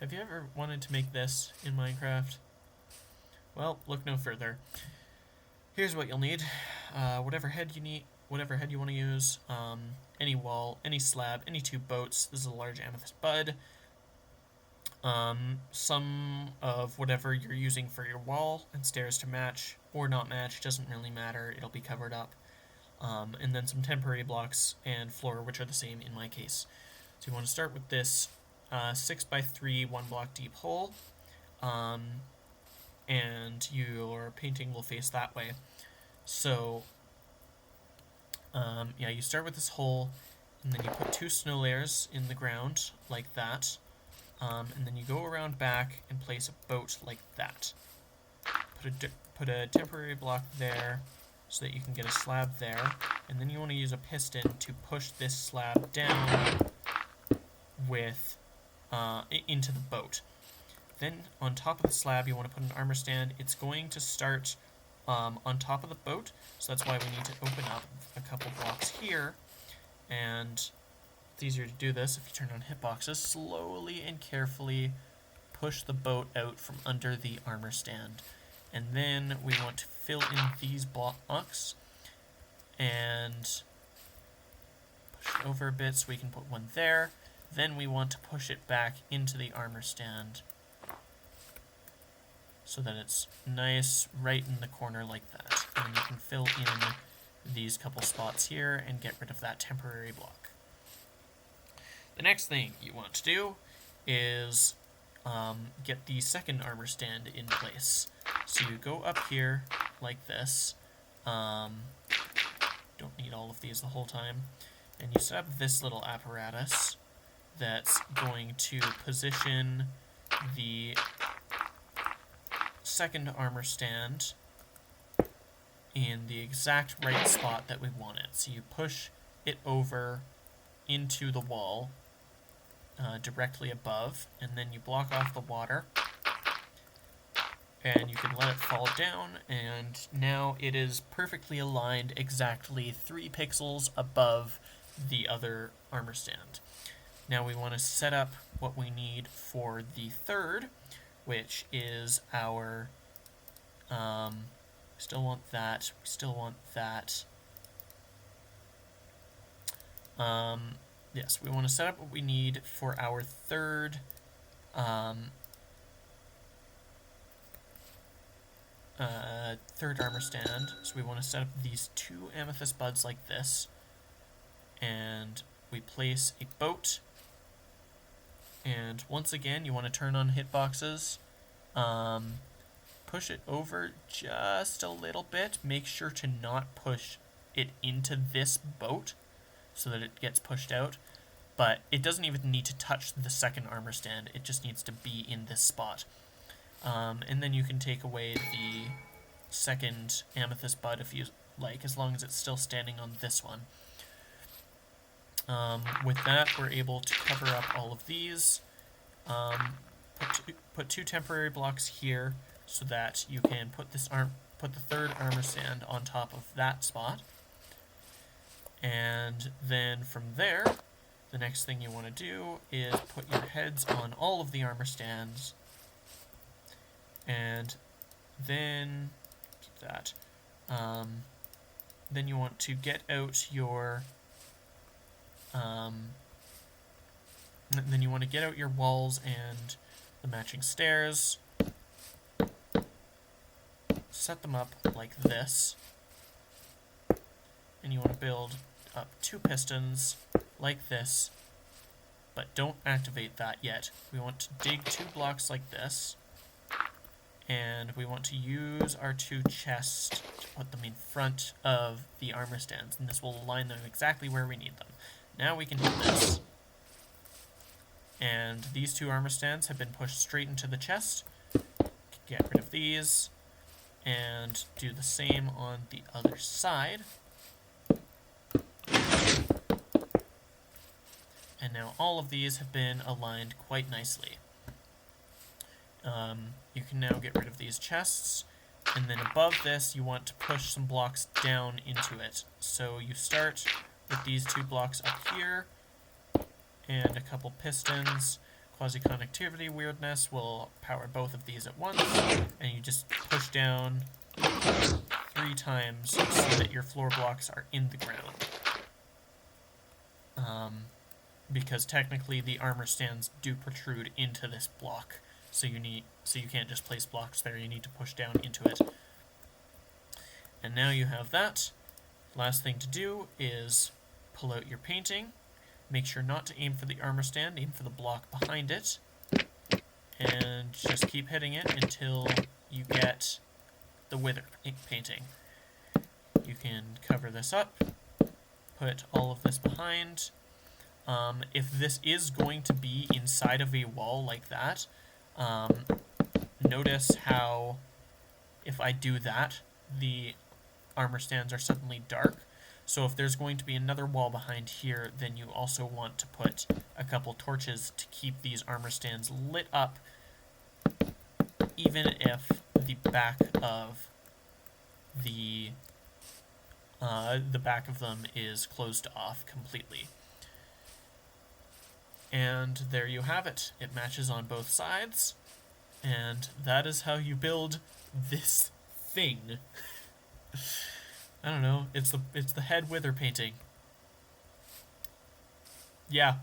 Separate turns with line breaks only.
Have you ever wanted to make this in Minecraft? Well, look no further. Here's what you'll need. Whatever head you want to use, any wall, any slab, any two boats. This is a large amethyst bud. Some of whatever you're using for your wall and stairs to match or not match, doesn't really matter, it'll be covered up. And then some temporary blocks and floor, which are the same in my case. So you want to start with this 6x3 1 block deep hole, and your painting will face that way. So yeah, you start with this hole, and then you put 2 snow layers in the ground like that, and then you go around back and place a boat like that. Put a temporary block there so that you can get a slab there, and then you want to use a piston to push this slab down with into the boat. Then on top of the slab you want to put an armor stand. It's going to start on top of the boat, so that's why we need to open up a couple blocks here, and it's easier to do this if you turn on hitboxes. Slowly and carefully push the boat out from under the armor stand, and then we want to fill in these blocks and push it over a bit so we can put one there. Then we want to push it back into the armor stand so that it's nice right in the corner like that. And then you can fill in these couple spots here and get rid of that temporary block. The next thing you want to do is get the second armor stand in place. So you go up here like this. Don't need all of these the whole time. And you set up this little apparatus that's going to position the second armor stand in the exact right spot that we want it. So you push it over into the wall directly above, and then you block off the water, and you can let it fall down, and now it is perfectly aligned exactly 3 pixels above the other armor stand. Now we want to set up what we need for the third, which is our, still want that, yes, we want to set up what we need for our third, third armor stand. So we want to set up these 2 amethyst buds like this, and we place a boat. And once again, you want to turn on hitboxes, push it over just a little bit. Make sure to not push it into this boat so that it gets pushed out. But it doesn't even need to touch the second armor stand. It just needs to be in this spot. And then you can take away the second amethyst bud if you like, as long as it's still standing on this one. With that, we're able to cover up all of these. Put 2 temporary blocks here so that you can put the third armor stand on top of that spot. And then from there, the next thing you want to do is put your heads on all of the armor stands, and then keep that. Then you want to get out your walls and the matching stairs. Set them up like this. And you want to build up 2 pistons like this, but don't activate that yet. We want to dig 2 blocks like this, and we want to use our 2 chests to put them in front of the armor stands, and this will align them exactly where we need them. Now we can hit this, and these 2 armor stands have been pushed straight into the chest. Get rid of these, and do the same on the other side. And now all of these have been aligned quite nicely. You can now get rid of these chests, and then above this you want to push some blocks down into it. So you start with these 2 blocks up here, and a couple pistons. quasi-conductivity weirdness will power both of these at once, and you just push down 3 times so that your floor blocks are in the ground. Because technically the armor stands do protrude into this block, so you can't just place blocks there, you need to push down into it. And now you have that. Last thing to do is pull out your painting. Make sure not to aim for the armor stand, aim for the block behind it. And just keep hitting it until you get the wither painting. You can cover this up, put all of this behind. If this is going to be inside of a wall like that, notice how if I do that, the armor stands are suddenly dark. So if there's going to be another wall behind here, then you also want to put a couple torches to keep these armor stands lit up, even if the back of them is closed off completely. And there you have it. It matches on both sides, and that is how you build this thing. I don't know. It's the head wither painting. Yeah,